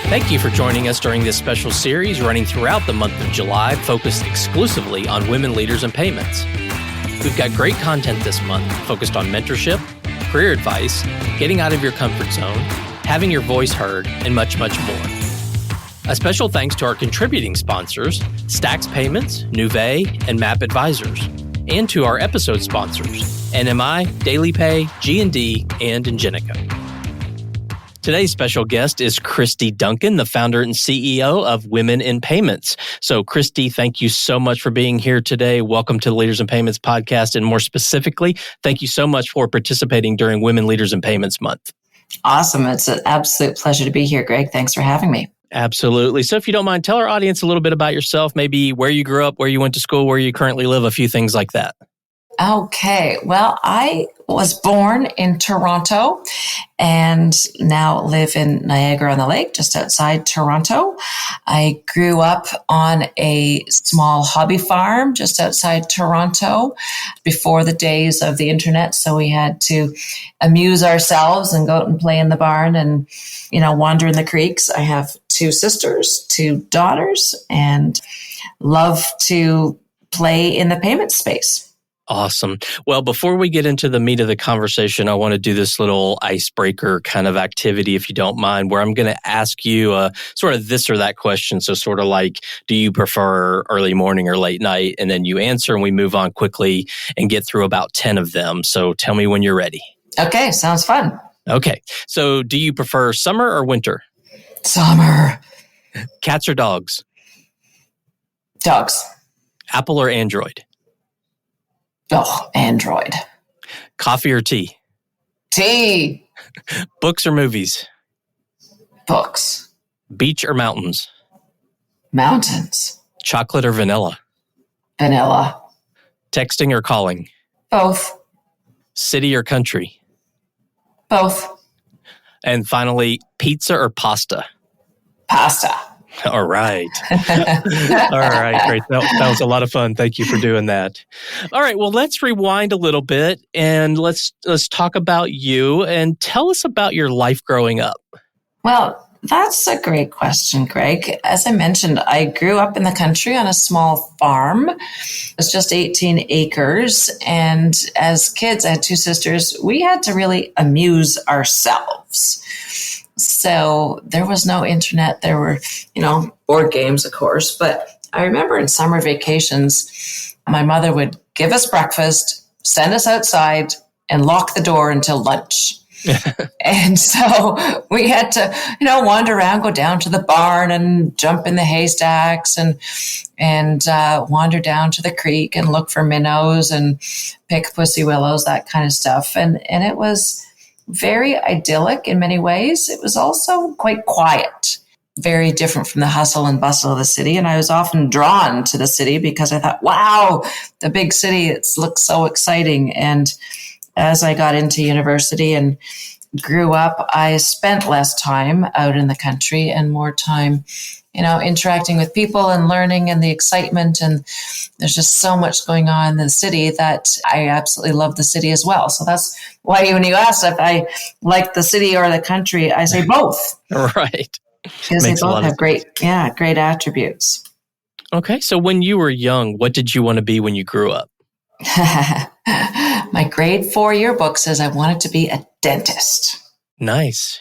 Thank you for joining us during this special series running throughout the month of July, focused exclusively on women leaders and payments. We've got great content this month focused on mentorship, career advice, getting out of your comfort zone, having your voice heard, and much, much more. A special thanks to our contributing sponsors, Stax Payments, Nuvei, and MAP Advisors, and to our episode sponsors, NMI, Daily Pay, G&D, and Ingenico. Today's special guest is Kristy Duncan, the founder and CEO of Women in Payments. So, Kristy, thank you so much for being here today. Welcome to the Leaders in Payments podcast. And more specifically, thank you so much for participating during Women Leaders in Payments Month. Awesome. It's an absolute pleasure to be here, Greg. Thanks for having me. Absolutely. So if you don't mind, tell our audience a little bit about yourself, maybe where you grew up, where you went to school, where you currently live, a few things like that. Okay. Well, I was born in Toronto and now live in Niagara-on-the-Lake, just outside Toronto. I grew up on a small hobby farm just outside Toronto before the days of the internet. So we had to amuse ourselves and go out and play in the barn and, wander in the creeks. I have two sisters, two daughters, and love to play in the payment space. Awesome. Well, before we get into the meat of the conversation, I want to do this little icebreaker kind of activity, if you don't mind, where I'm going to ask you sort of this or that question. So sort of like, do you prefer early morning or late night? And then you answer and we move on quickly and get through about 10 of them. So tell me when you're ready. Okay. Sounds fun. Okay. So do you prefer summer or winter? Summer. Cats or dogs? Dogs. Apple or Android? Oh, Android. Coffee or tea? Tea. Books or movies? Books. Beach or mountains? Mountains. Chocolate or vanilla? Vanilla. Texting or calling? Both. City or country? Both. And finally, pizza or pasta? Pasta. All right. All right, great. That was a lot of fun. Thank you for doing that. All right, well, let's rewind a little bit and let's talk about you and tell us about your life growing up. Well, that's a great question, Greg. As I mentioned, I grew up in the country on a small farm. It was just 18 acres. And as kids, I had two sisters. We had to really amuse ourselves. So there was no internet. There were, board games, of course. But I remember in summer vacations, my mother would give us breakfast, send us outside, and lock the door until lunch. And so we had to, wander around, go down to the barn and jump in the haystacks and wander down to the creek and look for minnows and pick pussy willows, that kind of stuff. And it was very idyllic in many ways. It was also quite quiet, very different from the hustle and bustle of the city. And I was often drawn to the city because I thought, wow, the big city, it looks so exciting. And as I got into university and grew up, I spent less time out in the country and more time, interacting with people and learning and the excitement. And there's just so much going on in the city that I absolutely love the city as well. So that's why when you asked if I like the city or the country, I say both. Right. Because they both have great attributes. Okay. So when you were young, what did you want to be when you grew up? My grade 4 yearbook says I wanted to be a dentist. Nice.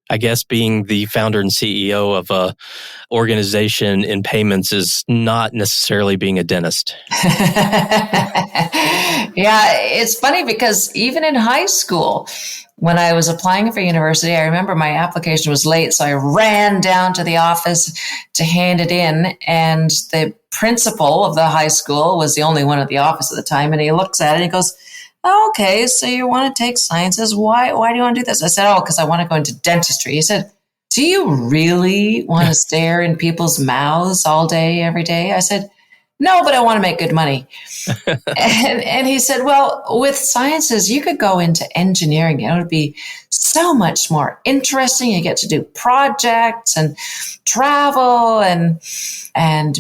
I guess being the founder and CEO of a organization in payments is not necessarily being a dentist. Yeah, it's funny because even in high school, when I was applying for university, I remember my application was late, so I ran down to the office to hand it in, and the principal of the high school was the only one at the office at the time, and he looks at it and he goes, oh, okay, so you want to take sciences. Why do you want to do this? I said, because I want to go into dentistry. He said, do you really want to stare in people's mouths all day, every day? I said, no, but I want to make good money. and he said, well, with sciences, you could go into engineering. It would be so much more interesting. You get to do projects and travel and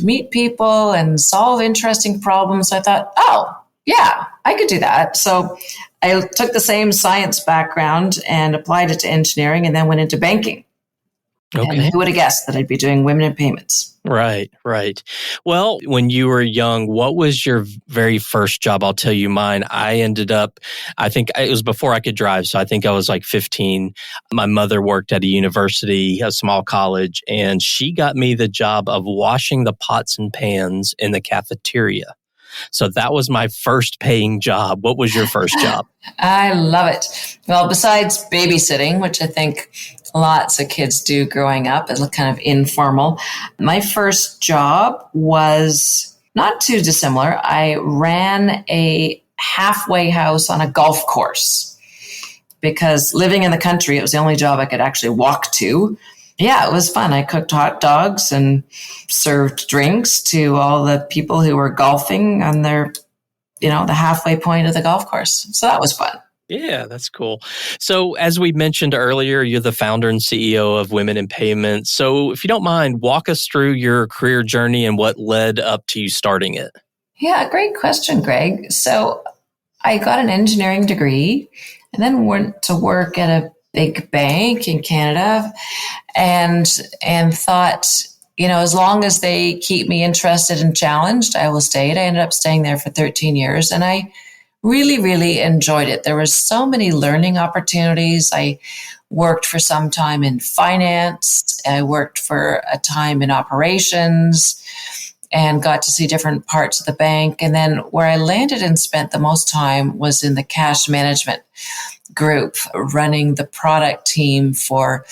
meet people and solve interesting problems. So I thought, oh, yeah, I could do that. So I took the same science background and applied it to engineering and then went into banking. And Okay. who would have guessed that I'd be doing women in payments? Right, right. Well, when you were young, what was your very first job? I'll tell you mine. I think it was before I could drive. So I think I was like 15. My mother worked at a university, a small college, and she got me the job of washing the pots and pans in the cafeteria. So that was my first paying job. What was your first job? I love it. Well, besides babysitting, which I think lots of kids do growing up as kind of informal, my first job was not too dissimilar. I ran a halfway house on a golf course because living in the country, it was the only job I could actually walk to. Yeah, it was fun. I cooked hot dogs and served drinks to all the people who were golfing on the halfway point of the golf course. So that was fun. Yeah, that's cool. So, as we mentioned earlier, you're the founder and CEO of Women in Payments. So, if you don't mind, walk us through your career journey and what led up to you starting it. Yeah, great question, Greg. So I got an engineering degree and then went to work at a big bank in Canada and thought, as long as they keep me interested and challenged, I will stay. I ended up staying there for 13 years and I really, really enjoyed it. There were so many learning opportunities. I worked for some time in finance. I worked for a time in operations and got to see different parts of the bank. And then where I landed and spent the most time was in the cash management group, running the product team for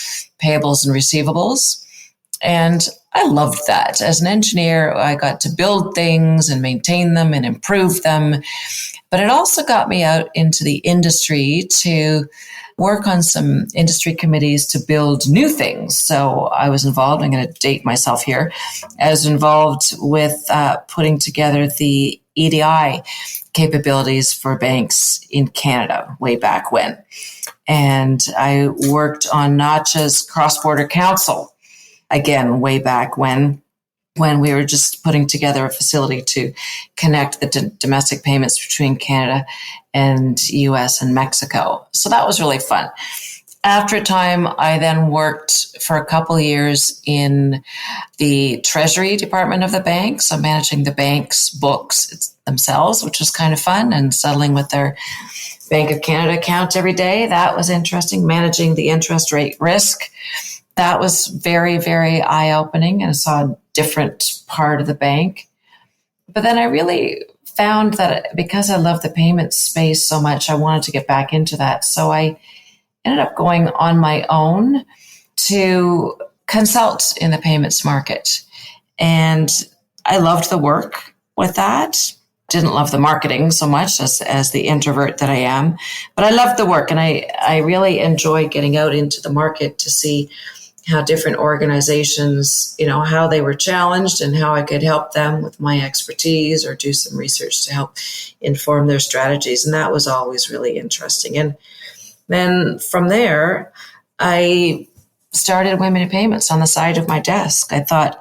payables and receivables. And I loved that. As an engineer, I got to build things and maintain them and improve them. But it also got me out into the industry to work on some industry committees to build new things. So I was involved, I'm going to date myself here, I was involved with putting together the EDI capabilities for banks in Canada way back when. And I worked on NACHA's Cross-Border Council, again, way back when we were just putting together a facility to connect the domestic payments between Canada and US and Mexico. So that was really fun. After a time, I then worked for a couple of years in the treasury department of the bank, so managing the bank's books themselves, which was kind of fun, and settling with their Bank of Canada account every day. That was interesting. Managing the interest rate risk. That was very, very eye-opening, and I saw a different part of the bank. But then I really found that because I love the payment space so much, I wanted to get back into that. So I ended up going on my own to consult in the payments market. And I loved the work with that. Didn't love the marketing so much as the introvert that I am, but I loved the work. And I really enjoyed getting out into the market to see how different organizations, how they were challenged and how I could help them with my expertise or do some research to help inform their strategies. And that was always really interesting. And then from there, I started Women in Payments on the side of my desk. I thought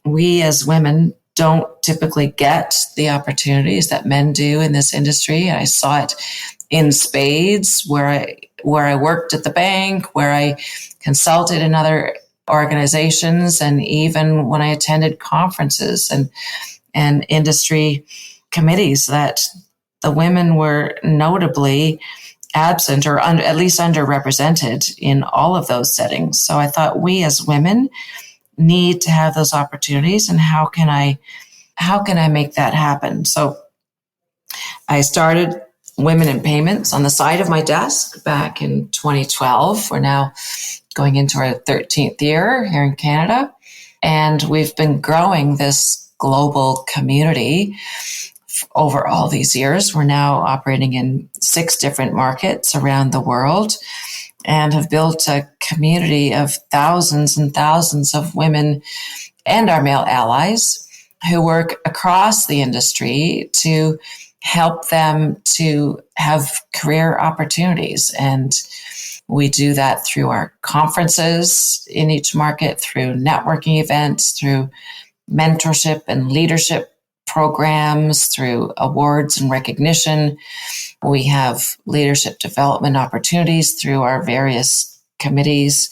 we as women don't typically get the opportunities that men do in this industry. I saw it in spades where I worked at the bank, where I consulted in other organizations, and even when I attended conferences and industry committees, that the women were notably absent or at least underrepresented in all of those settings. So I thought we as women need to have those opportunities, and how can I make that happen? So I started Women in Payments on the side of my desk back in 2012. We're now going into our 13th year here in Canada, and we've been growing this global community over all these years. We're now operating in 6 different markets around the world and have built a community of thousands and thousands of women and our male allies who work across the industry to help them to have career opportunities. And we do that through our conferences in each market, through networking events, through mentorship and leadership programs, through awards and recognition. We have leadership development opportunities through our various committees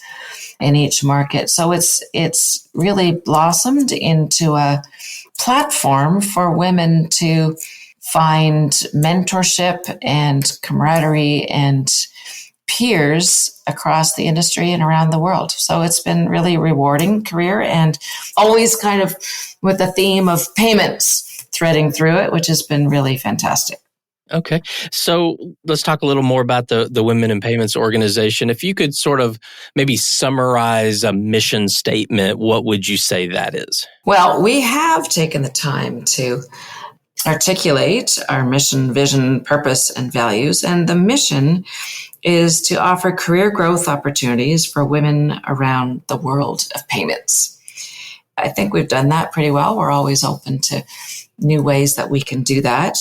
in each market. So it's really blossomed into a platform for women to find mentorship and camaraderie and peers across the industry and around the world. So it's been really rewarding career, and always kind of with the theme of payments threading through it, which has been really fantastic. Okay. So let's talk a little more about the Women in Payments organization. If you could sort of maybe summarize a mission statement, what would you say that is? Well, we have taken the time to articulate our mission, vision, purpose, and values. And the mission is to offer career growth opportunities for women around the world of payments. I think we've done that pretty well. We're always open to new ways that we can do that.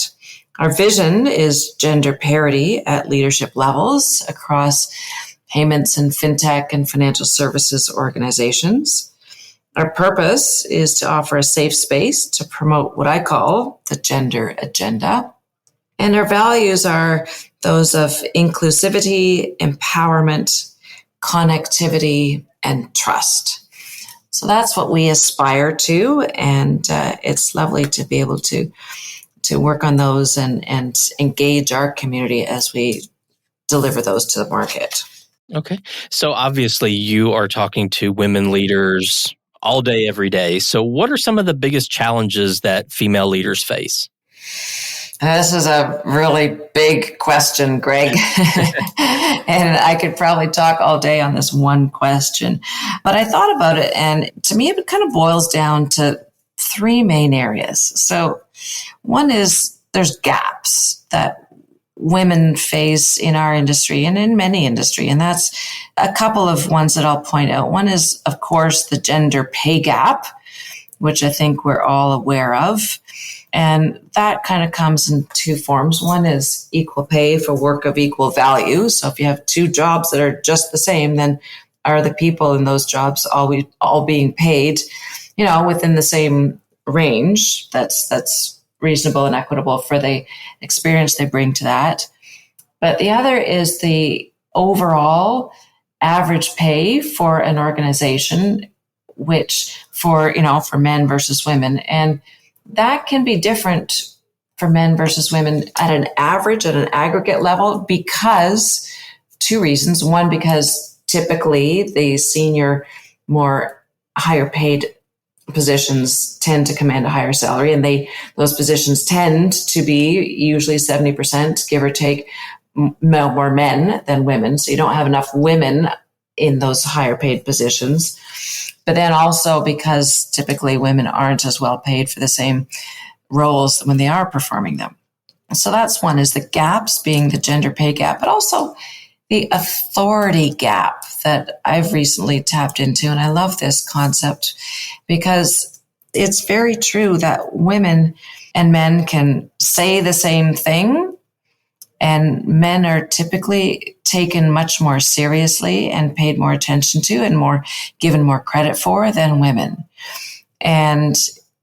Our vision is gender parity at leadership levels across payments and fintech and financial services organizations. Our purpose is to offer a safe space to promote what I call the gender agenda. And our values are those of inclusivity, empowerment, connectivity, and trust. So that's what we aspire to. And it's lovely to be able to work on those and engage our community as we deliver those to the market. Okay. So obviously you are talking to women leaders all day, every day. So what are some of the biggest challenges that female leaders face? This is a really big question, Greg. And I could probably talk all day on this one question. But I thought about it, and to me, it kind of boils down to three main areas. So one is there's gaps that women face in our industry and in many industry. And that's a couple of ones that I'll point out. One is, of course, the gender pay gap, which I think we're all aware of. And that kind of comes in two forms. One is equal pay for work of equal value. So if you have two jobs that are just the same, then are the people in those jobs all being paid, within the same range that's reasonable and equitable for the experience they bring to that. But the other is the overall average pay for an organization, which for men versus women. And that can be different for men versus women at an aggregate level because two reasons. One, because typically the senior, more higher paid positions tend to command a higher salary, and those positions tend to be usually 70%, give or take, more men than women. So you don't have enough women in those higher paid positions. But then also because typically women aren't as well paid for the same roles when they are performing them. So that's one, is the gaps being the gender pay gap, but also the authority gap that I've recently tapped into. And I love this concept because it's very true that women and men can say the same thing, and men are typically taken much more seriously and paid more attention to and given more credit for than women. And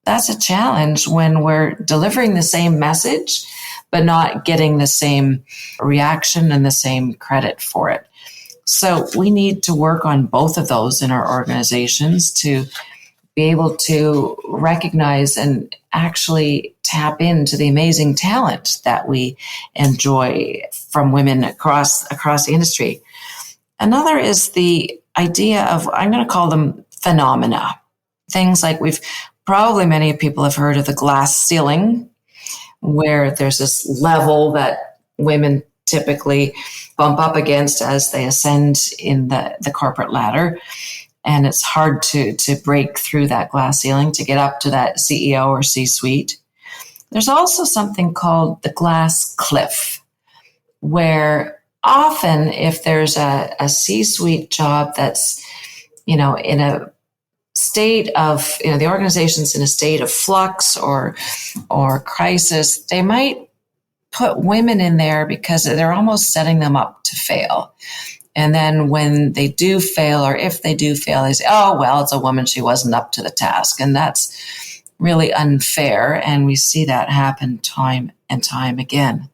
that's a challenge when we're delivering the same message, but not getting the same reaction and the same credit for it. So we need to work on both of those in our organizations to be able to recognize and actually tap into the amazing talent that we enjoy from women across the industry. Another is the idea of, I'm going to call them phenomena. Things like many people have heard of the glass ceiling, where there's this level that women typically bump up against as they ascend in the corporate ladder. And it's hard to break through that glass ceiling to get up to that CEO or C-suite. There's also something called the glass cliff, where often if there's a C-suite job that's, in a state of, the organization's in a state of flux or crisis, they might put women in there because they're almost setting them up to fail. And then when they do fail, or if they do fail, they say, oh, well, it's a woman, she wasn't up to the task. And that's really unfair. And we see that happen time and time again.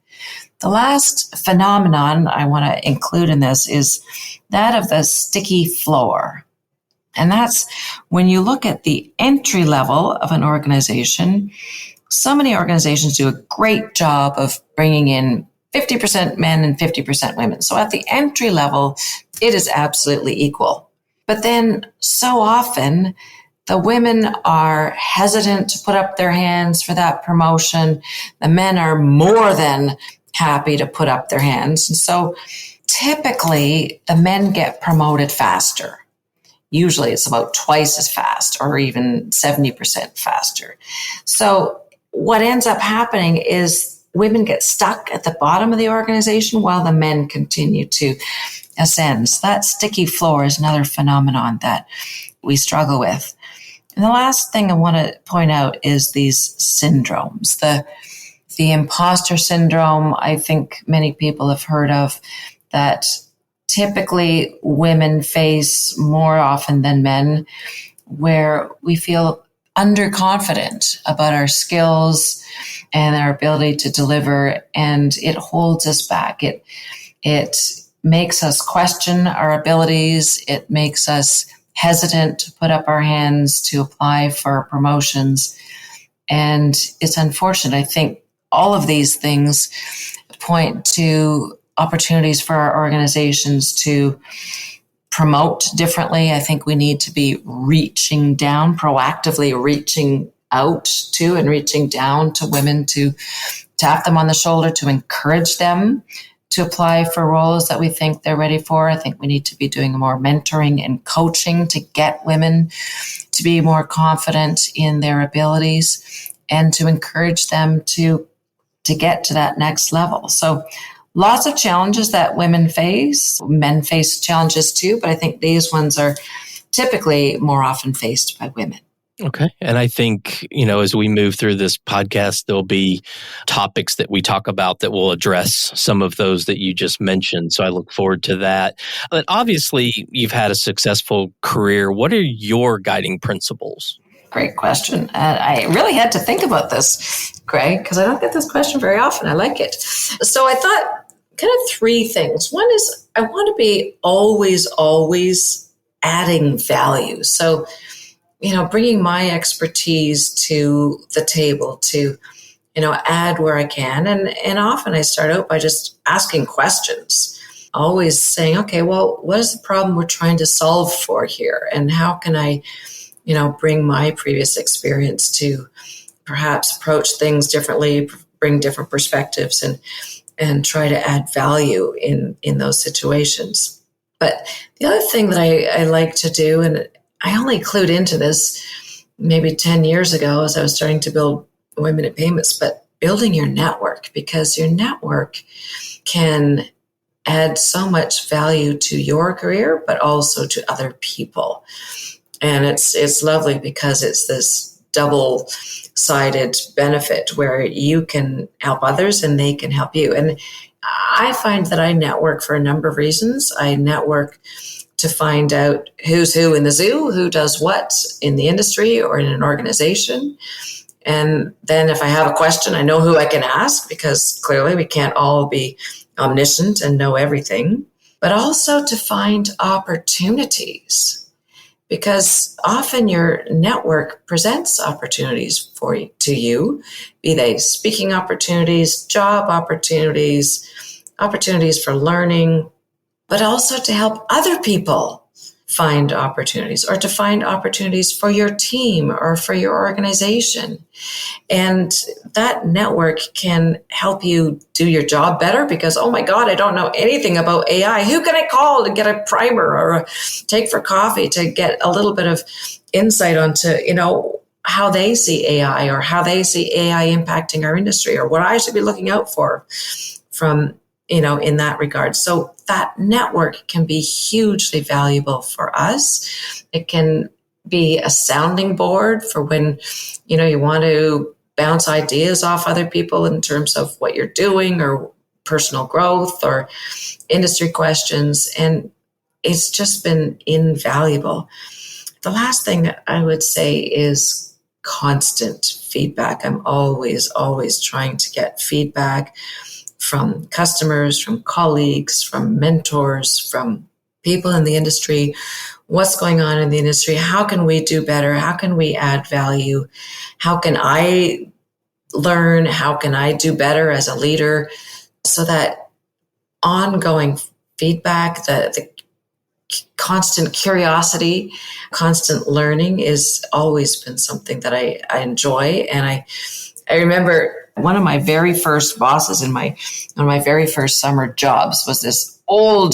The last phenomenon I want to include in this is that of the sticky floor. And that's when you look at the entry level of an organization. So many organizations do a great job of bringing in 50% men and 50% women. So at the entry level, it is absolutely equal. But then so often, the women are hesitant to put up their hands for that promotion. The men are more than happy to put up their hands. And so typically, the men get promoted faster. Usually it's about twice as fast or even 70% faster. So what ends up happening is women get stuck at the bottom of the organization while the men continue to ascend. So that sticky floor is another phenomenon that we struggle with. And the last thing I want to point out is these syndromes. The imposter syndrome, I think many people have heard of, that typically women face more often than men, where we feel underconfident about our skills and our ability to deliver, and it holds us back. It makes us question our abilities. It makes us hesitant to put up our hands to apply for promotions. And it's unfortunate. I think all of these things point to opportunities for our organizations to promote differently. I think we need to be reaching down, proactively reaching out to and reaching down to women to tap them on the shoulder, to encourage them to apply for roles that we think they're ready for. I think we need to be doing more mentoring and coaching to get women to be more confident in their abilities and to encourage them to get to that next level. So lots of challenges that women face. Men face challenges too, but I think these ones are typically more often faced by women. Okay. And I think, as we move through this podcast, there'll be topics that we talk about that will address some of those that you just mentioned. So I look forward to that. But obviously, you've had a successful career. What are your guiding principles? Great question. I really had to think about this, Greg, because I don't get this question very often. I like it. So I thought kind of three things. One is I want to be always adding value. So, bringing my expertise to the table to, add where I can. And often I start out by just asking questions, always saying, okay, well, what is the problem we're trying to solve for here? And how can I, bring my previous experience to perhaps approach things differently, bring different perspectives and try to add value in those situations. But the other thing that I like to do, and I only clued into this maybe 10 years ago as I was starting to build Women in Payments, but building your network, because your network can add so much value to your career, but also to other people. And it's lovely because it's this double-sided benefit where you can help others and they can help you. And I find that I network for a number of reasons. I network to find out who's who in the zoo, who does what in the industry or in an organization. And then if I have a question, I know who I can ask, because clearly we can't all be omniscient and know everything, but also to find opportunities, because often your network presents opportunities to you, be they speaking opportunities, job opportunities, opportunities for learning, but also to help other people find opportunities, or to find opportunities for your team or for your organization. And that network can help you do your job better, because, oh my God, I don't know anything about AI. Who can I call to get a primer or take for coffee to get a little bit of insight onto, how they see AI or how they see AI impacting our industry, or what I should be looking out for from in that regard. So that network can be hugely valuable for us. It can be a sounding board for when, you want to bounce ideas off other people in terms of what you're doing or personal growth or industry questions. And it's just been invaluable. The last thing I would say is constant feedback. I'm always trying to get feedback from customers, from colleagues, from mentors, from people in the industry. What's going on in the industry? How can we do better? How can we add value? How can I learn? How can I do better as a leader? So that ongoing feedback, the constant curiosity, constant learning is always been something that I enjoy. And I remember one of my very first bosses in one of my very first summer jobs was this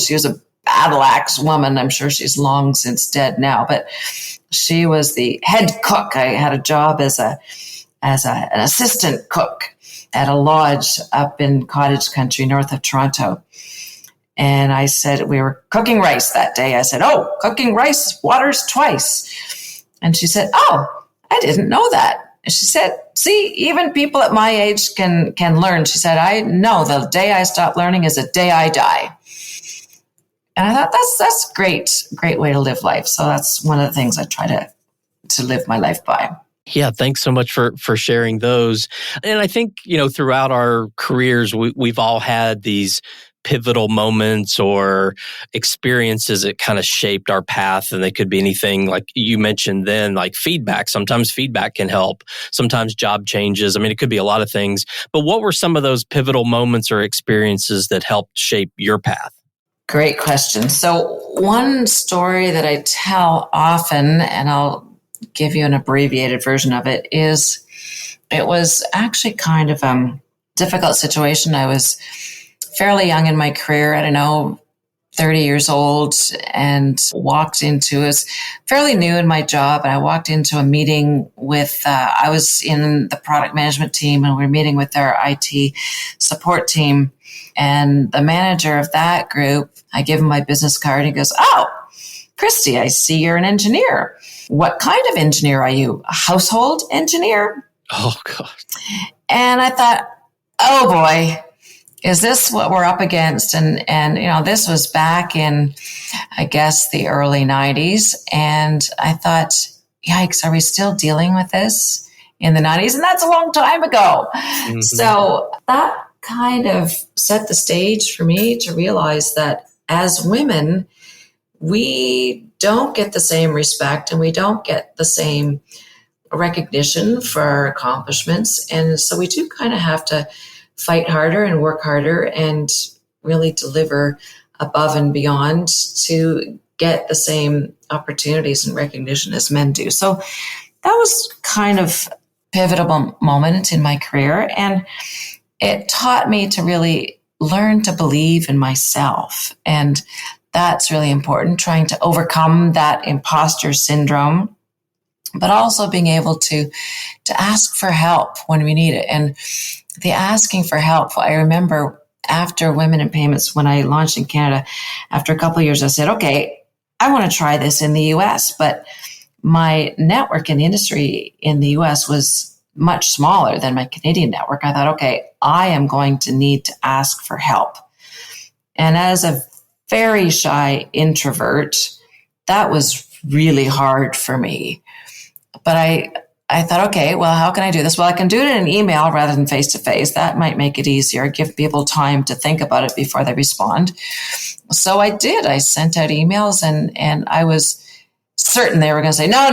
she was a battle axe woman. I'm sure she's long since dead now, but she was the head cook. I had a job as an assistant cook at a lodge up in cottage country north of Toronto. And I said, we were cooking rice that day. I said, oh, cooking rice waters twice. And she said, oh, I didn't know that. And she said, see, even people at my age can learn. She said, I know the day I stop learning is the day I die. And I thought that's a great way to live life. So that's one of the things I try to live my life by. Yeah, thanks so much for sharing those. And I think, throughout our careers, we've all had these pivotal moments or experiences that kind of shaped our path. And they could be anything like you mentioned then, like feedback. Sometimes feedback can help. Sometimes job changes. I mean, it could be a lot of things. But what were some of those pivotal moments or experiences that helped shape your path? Great question. So one story that I tell often, and I'll give you an abbreviated version of it, is it was actually kind of a difficult situation. I was fairly young in my career, I don't know, 30 years old, and was fairly new in my job. And I walked into a meeting with, I was in the product management team, and we were meeting with our IT support team. And the manager of that group, I give him my business card, and he goes, oh, Kristy, I see you're an engineer. What kind of engineer are you? A household engineer? Oh, God. And I thought, oh boy, is this what we're up against? And this was back in, I guess, the early 90s. And I thought, yikes, are we still dealing with this in the 90s? And that's a long time ago. Mm-hmm. So that kind of set the stage for me to realize that as women, we don't get the same respect and we don't get the same recognition for our accomplishments. And so we do kind of have to fight harder and work harder and really deliver above and beyond to get the same opportunities and recognition as men do. So that was kind of a pivotal moment in my career. And it taught me to really learn to believe in myself. And that's really important, trying to overcome that imposter syndrome, but also being able to ask for help when we need it. And the asking for help, I remember after Women in Payments, when I launched in Canada, after a couple of years, I said, okay, I want to try this in the US, but my network in the industry in the US was much smaller than my Canadian network. I thought, okay, I am going to need to ask for help. And as a very shy introvert, that was really hard for me. But I thought, okay, well, how can I do this? Well, I can do it in an email rather than face-to-face. That might make it easier, give people time to think about it before they respond. So I did. I sent out emails, and I was certain they were going to say, no,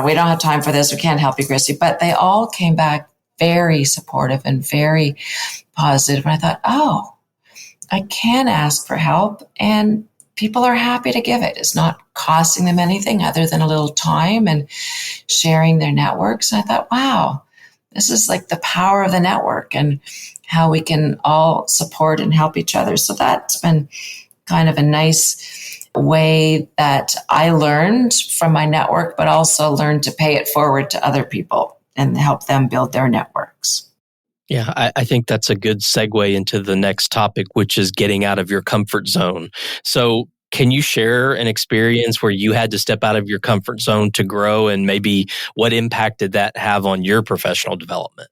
we don't have time for this. We can't help you, Kristy. But they all came back very supportive and very positive. And I thought, oh, I can ask for help, and people are happy to give it. It's not costing them anything other than a little time and sharing their networks. And I thought, wow, this is like the power of the network and how we can all support and help each other. So that's been kind of a nice way that I learned from my network, but also learned to pay it forward to other people and help them build their networks. Yeah, I think that's a good segue into the next topic, which is getting out of your comfort zone. So can you share an experience where you had to step out of your comfort zone to grow, and maybe what impact did that have on your professional development?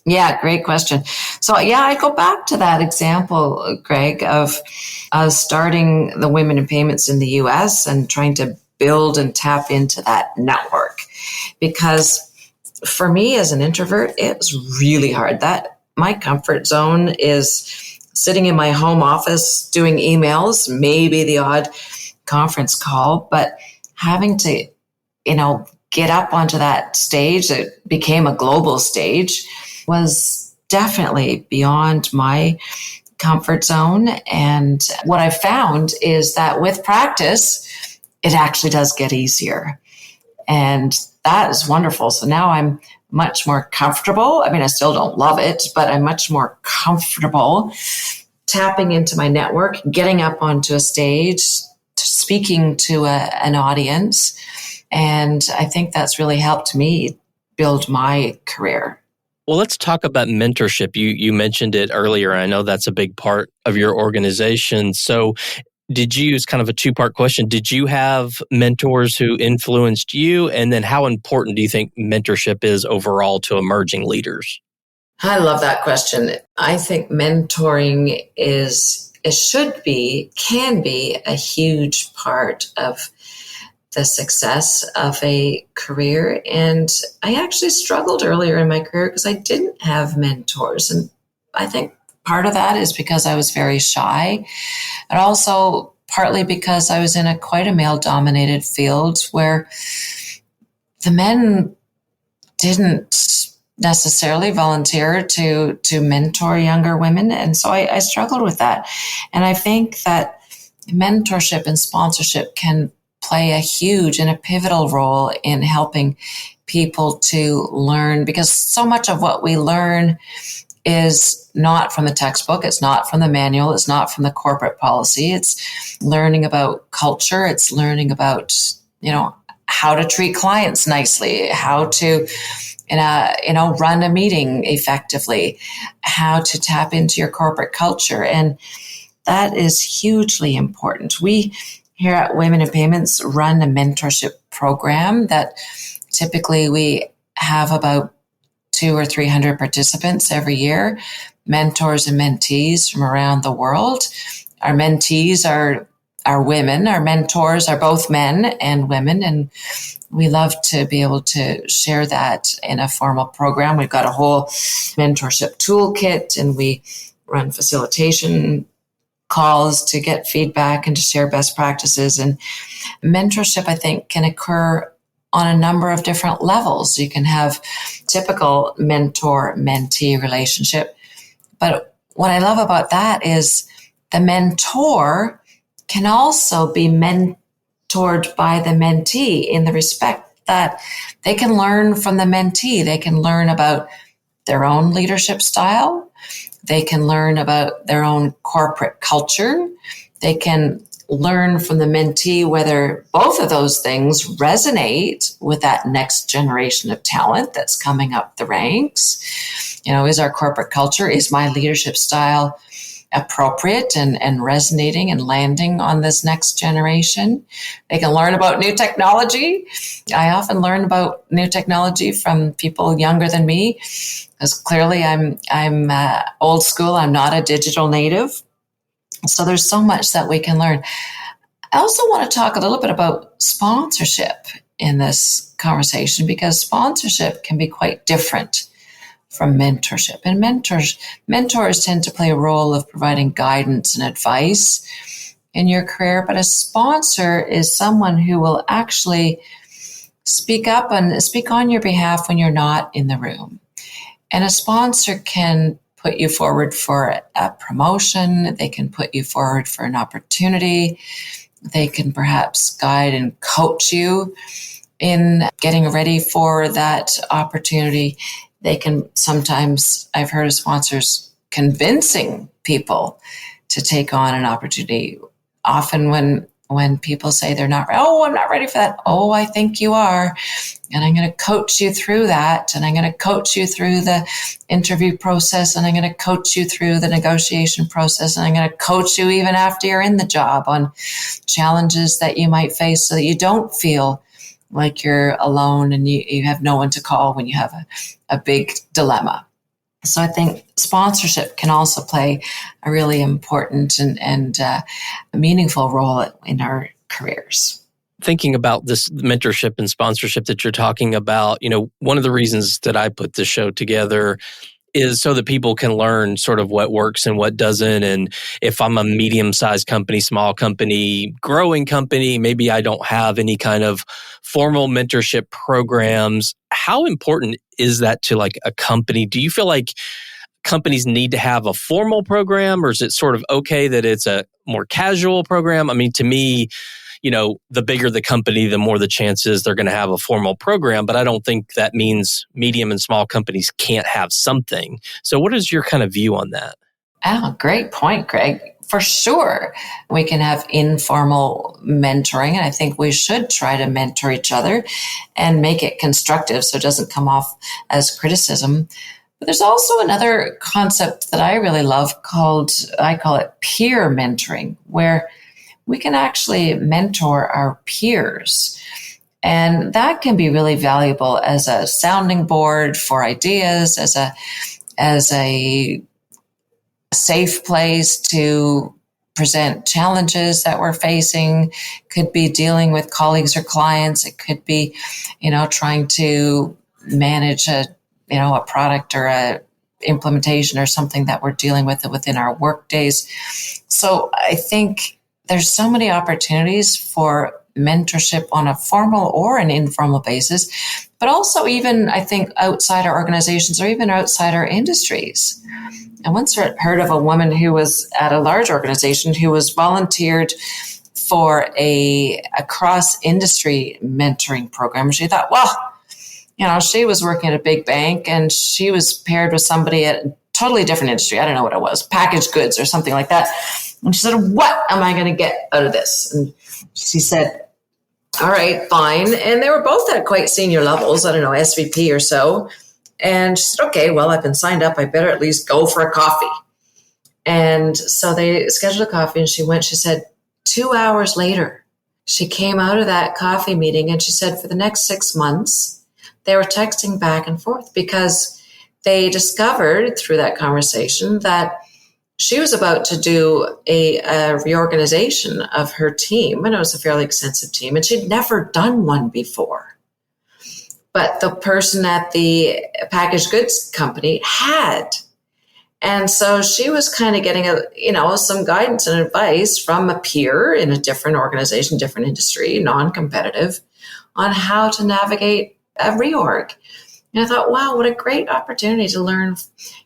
Yeah, great question. So I go back to that example, Greg, of starting the Women in Payments in the US and trying to build and tap into that network. Because for me as an introvert, it was really hard. That my comfort zone is sitting in my home office doing emails, maybe the odd conference call, but having to, get up onto that stage that became a global stage was definitely beyond my comfort zone. And what I found is that with practice, it actually does get easier. And that is wonderful. So now I'm much more comfortable. I mean, I still don't love it, but I'm much more comfortable tapping into my network, getting up onto a stage, speaking to an audience. And I think that's really helped me build my career. Well, let's talk about mentorship. You mentioned it earlier. I know that's a big part of your organization. So it's kind of a two-part question. Did you have mentors who influenced you? And then how important do you think mentorship is overall to emerging leaders? I love that question. I think mentoring can be a huge part of the success of a career. And I actually struggled earlier in my career because I didn't have mentors. And I think part of that is because I was very shy, and also partly because I was in quite a male-dominated field where the men didn't necessarily volunteer to mentor younger women. And so I struggled with that. And I think that mentorship and sponsorship can play a huge and a pivotal role in helping people to learn, because so much of what we learn is not from the textbook, it's not from the manual, it's not from the corporate policy. It's learning about culture, it's learning about, how to treat clients nicely, how to run a meeting effectively, how to tap into your corporate culture. And that is hugely important. We here at Women in Payments run a mentorship program that typically we have about 200 or 300 participants every year, mentors and mentees from around the world. Our mentees are women. Our mentors are both men and women. And we love to be able to share that in a formal program. We've got a whole mentorship toolkit, and we run facilitation calls to get feedback and to share best practices. And mentorship, I think, can occur on a number of different levels. You can have typical mentor-mentee relationship. But what I love about that is the mentor can also be mentored by the mentee in the respect that they can learn from the mentee. They can learn about their own leadership style. They can learn about their own corporate culture. They can learn from the mentee whether both of those things resonate with that next generation of talent that's coming up the ranks. Is our corporate culture, is my leadership style appropriate and resonating and landing on this next generation? They can learn about new technology. I often learn about new technology from people younger than me, because clearly I'm old school. I'm not a digital native. So there's so much that we can learn. I also want to talk a little bit about sponsorship in this conversation, because sponsorship can be quite different from mentorship. And mentors tend to play a role of providing guidance and advice in your career, but a sponsor is someone who will actually speak up and speak on your behalf when you're not in the room. And a sponsor can put you forward for a promotion. They can put you forward for an opportunity. They can perhaps guide and coach you in getting ready for that opportunity. They can sometimes, I've heard of sponsors convincing people to take on an opportunity. Often when people say they're not, I'm not ready for that. Oh, I think you are. And I'm going to coach you through that. And I'm going to coach you through the interview process. And I'm going to coach you through the negotiation process. And I'm going to coach you even after you're in the job on challenges that you might face, so that you don't feel like you're alone and you have no one to call when you have a big dilemma. So I think sponsorship can also play a really important and meaningful role in our careers. Thinking about this mentorship and sponsorship that you're talking about, one of the reasons that I put this show together is so that people can learn sort of what works and what doesn't. And if I'm a medium-sized company, small company, growing company, maybe I don't have any kind of formal mentorship programs. How important is that to like a company? Do you feel like companies need to have a formal program, or is it sort of okay that it's a more casual program? I mean, to me, the bigger the company, the more the chances they're going to have a formal program. But I don't think that means medium and small companies can't have something. So what is your kind of view on that? Oh, great point, Greg. For sure, we can have informal mentoring. And I think we should try to mentor each other and make it constructive so it doesn't come off as criticism. But there's also another concept that I really love I call it peer mentoring, where we can actually mentor our peers. And that can be really valuable as a sounding board for ideas, as a safe place to present challenges that we're facing. Could be dealing with colleagues or clients. It could be, trying to manage a product or a implementation or something that we're dealing with within our work days. So I think there's so many opportunities for mentorship on a formal or an informal basis, but also even, I think, outside our organizations or even outside our industries. I once heard of a woman who was at a large organization who was volunteered for a cross-industry mentoring program. She thought, she was working at a big bank and she was paired with somebody at a totally different industry. I don't know what it was, packaged goods or something like that. And she said, what am I going to get out of this? And she said, all right, fine. And they were both at quite senior levels, I don't know, SVP or so. And she said, okay, well, I've been signed up. I better at least go for a coffee. And so they scheduled a coffee and she went. She said 2 hours later, she came out of that coffee meeting and she said for the next 6 months, they were texting back and forth because they discovered through that conversation that she was about to do a reorganization of her team, and it was a fairly extensive team, and she'd never done one before. But the person at the packaged goods company had. And so she was kind of getting some guidance and advice from a peer in a different organization, different industry, non-competitive, on how to navigate a reorg. And I thought, wow, what a great opportunity to learn,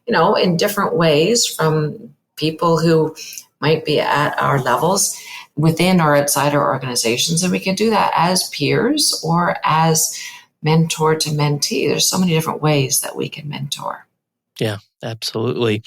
in different ways from people who might be at our levels within or outside our organizations. And we can do that as peers or as mentor to mentee. There's so many different ways that we can mentor. Yeah, absolutely.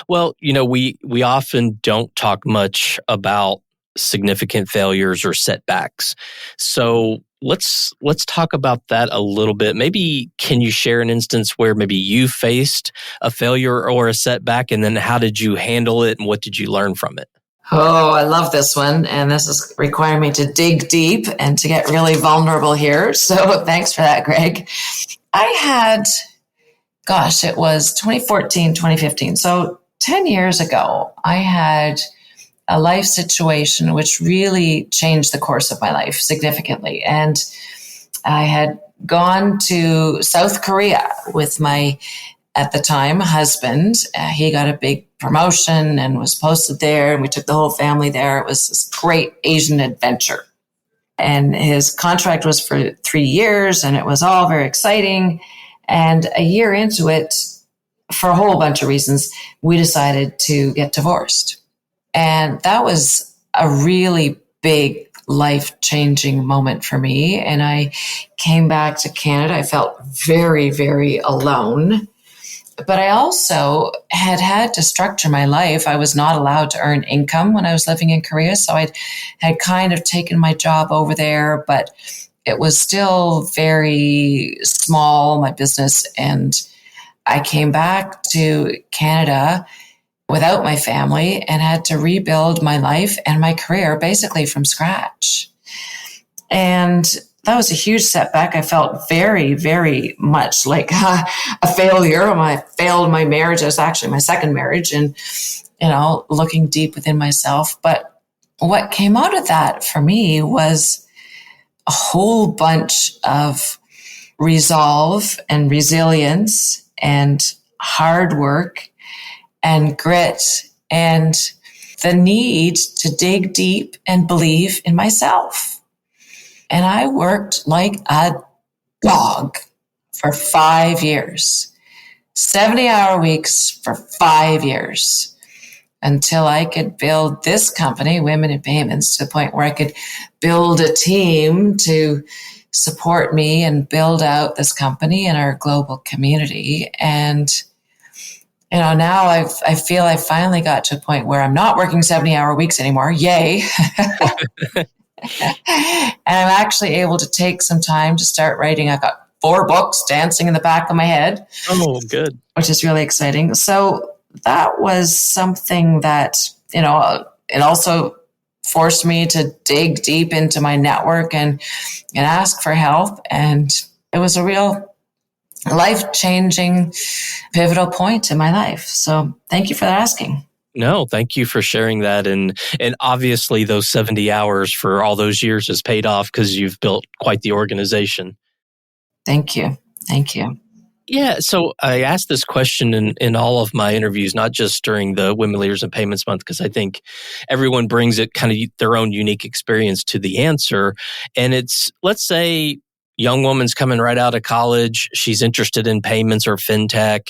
Well, we often don't talk much about significant failures or setbacks. So let's talk about that a little bit. Maybe can you share an instance where maybe you faced a failure or a setback, and then how did you handle it and what did you learn from it? Oh, I love this one. And this is requiring me to dig deep and to get really vulnerable here. So thanks for that, Greg. I had, it was 2014, 2015. So 10 years ago, I had a life situation which really changed the course of my life significantly. And I had gone to South Korea with my, at the time, husband. He got a big promotion and was posted there, and we took the whole family there. It was this great Asian adventure. And his contract was for 3 years, and it was all very exciting. And a year into it, for a whole bunch of reasons, we decided to get divorced. And that was a really big life-changing moment for me. And I came back to Canada. I felt very, very alone. But I also had to structure my life. I was not allowed to earn income when I was living in Korea. So I had kind of taken my job over there, but it was still very small, my business. And I came back to Canada without my family and had to rebuild my life and my career basically from scratch. And that was a huge setback. I felt very, very much like a failure. I failed my marriage. It was actually my second marriage, and, looking deep within myself. But what came out of that for me was a whole bunch of resolve and resilience and hard work and grit and the need to dig deep and believe in myself. And I worked like a dog for 5 years, 70-hour weeks for 5 years, until I could build this company, Women in Payments, to the point where I could build a team to support me and build out this company and our global community. And now I feel I finally got to a point where I'm not working 70-hour weeks anymore. Yay. And I'm actually able to take some time to start writing. I've got 4 books dancing in the back of my head. Oh, good. Which is really exciting. So that was something that, it also forced me to dig deep into my network and ask for help. And it was a real life-changing, pivotal point in my life. So thank you for asking. No, thank you for sharing that. And obviously those 70 hours for all those years has paid off because you've built quite the organization. Thank you. Thank you. Yeah, so I asked this question in all of my interviews, not just during the Women Leaders in Payments Month, because I think everyone brings it kind of their own unique experience to the answer. And it's, let's say, young woman's coming right out of college. She's interested in payments or fintech,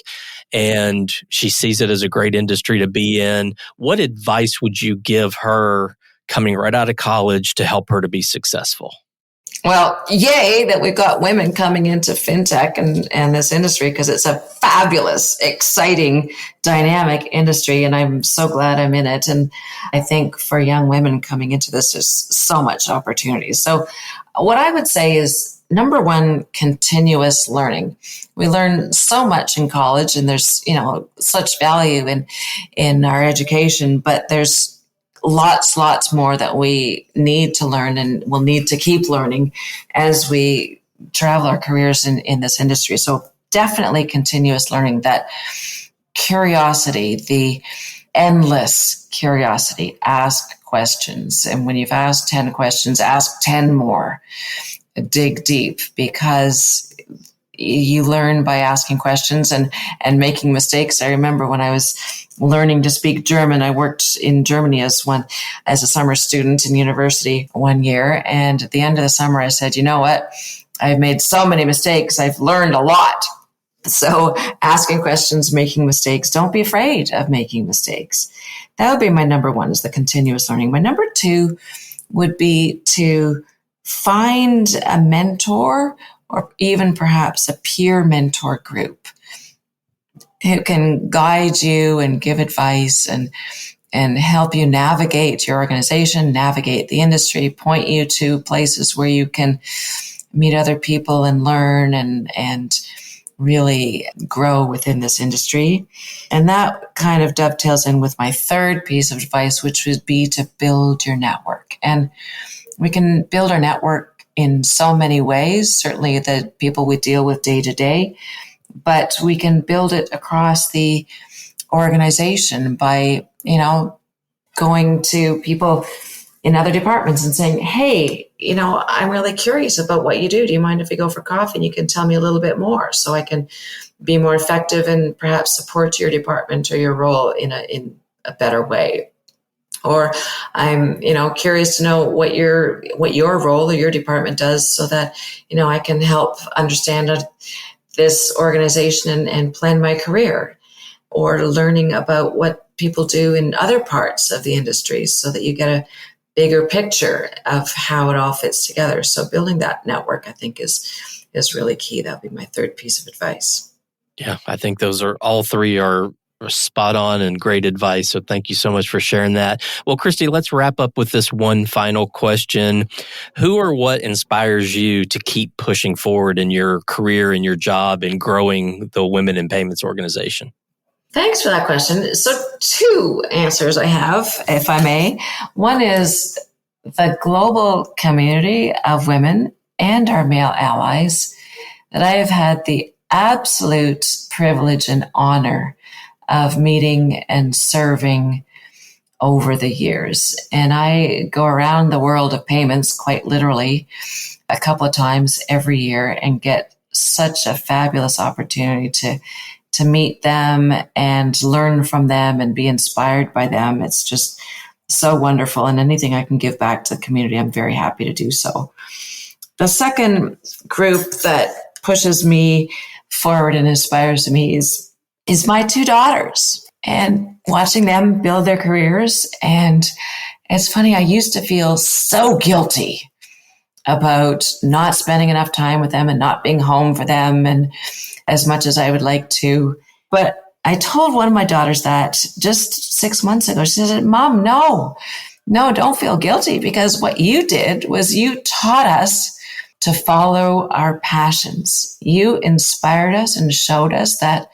and she sees it as a great industry to be in. What advice would you give her coming right out of college to help her to be successful? Well, yay that we've got women coming into fintech and this industry, because it's a fabulous, exciting, dynamic industry. And I'm so glad I'm in it. And I think for young women coming into this, there's so much opportunity. So what I would say is, number one, continuous learning. We learn so much in college, and there's, such value in our education, but there's lots more that we need to learn and will need to keep learning as we travel our careers in this industry. So definitely continuous learning, that curiosity, the endless curiosity, ask questions. And when you've asked 10 questions, ask 10 more, dig deep, because you learn by asking questions and making mistakes. I remember when I was learning to speak German, I worked in Germany as a summer student in university one year. And at the end of the summer, I said, you know what? I've made so many mistakes. I've learned a lot. So asking questions, making mistakes, don't be afraid of making mistakes. That would be my number one, is the continuous learning. My number two would be to find a mentor, or even perhaps a peer mentor group who can guide you and give advice and help you navigate your organization, navigate the industry, point you to places where you can meet other people and learn and really grow within this industry. And that kind of dovetails in with my third piece of advice, which would be to build your network. And we can build our network in so many ways, certainly the people we deal with day to day, but we can build it across the organization by, going to people in other departments and saying, hey, I'm really curious about what you do. Do you mind if we go for coffee and you can tell me a little bit more so I can be more effective and perhaps support your department or your role in a better way? Or I'm, curious to know what your role or your department does, so that, I can help understand this organization and plan my career. Or learning about what people do in other parts of the industry, so that you get a bigger picture of how it all fits together. So building that network, I think, is really key. That would be my third piece of advice. Yeah, I think those are all three are spot on and great advice. So thank you so much for sharing that. Well, Kristy, let's wrap up with this one final question. Who or what inspires you to keep pushing forward in your career and your job and growing the Women in Payments organization? Thanks for that question. So 2 answers I have, if I may. One is the global community of women and our male allies that I have had the absolute privilege and honor of meeting and serving over the years. And I go around the world of payments quite literally a couple of times every year and get such a fabulous opportunity to to meet them and learn from them and be inspired by them. It's just so wonderful. And anything I can give back to the community, I'm very happy to do so. The second group that pushes me forward and inspires me is my two daughters and watching them build their careers. And it's funny, I used to feel so guilty about not spending enough time with them and not being home for them and as much as I would like to. But I told one of my daughters that just 6 months ago. She said, Mom, no, don't feel guilty, because what you did was you taught us to follow our passions. You inspired us and showed us that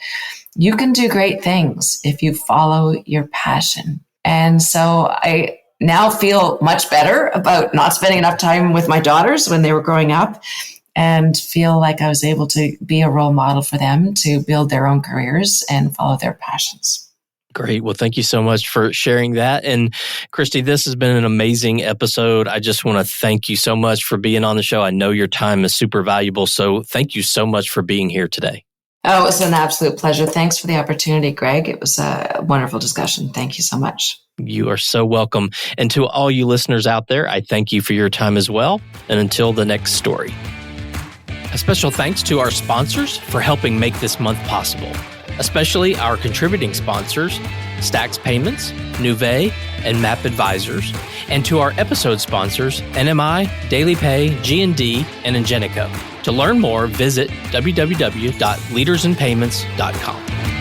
you can do great things if you follow your passion. And so I now feel much better about not spending enough time with my daughters when they were growing up, and feel like I was able to be a role model for them to build their own careers and follow their passions. Great. Well, thank you so much for sharing that. And Kristy, this has been an amazing episode. I just want to thank you so much for being on the show. I know your time is super valuable, so thank you so much for being here today. Oh, it was an absolute pleasure. Thanks for the opportunity, Greg. It was a wonderful discussion. Thank you so much. You are so welcome. And to all you listeners out there, I thank you for your time as well. And until the next story. A special thanks to our sponsors for helping make this month possible, especially our contributing sponsors, Stax Payments, Nuvei, and MAP Advisors, and to our episode sponsors, NMI, Daily Pay, G&D, and Ingenico. To learn more, visit www.leadersinpayments.com.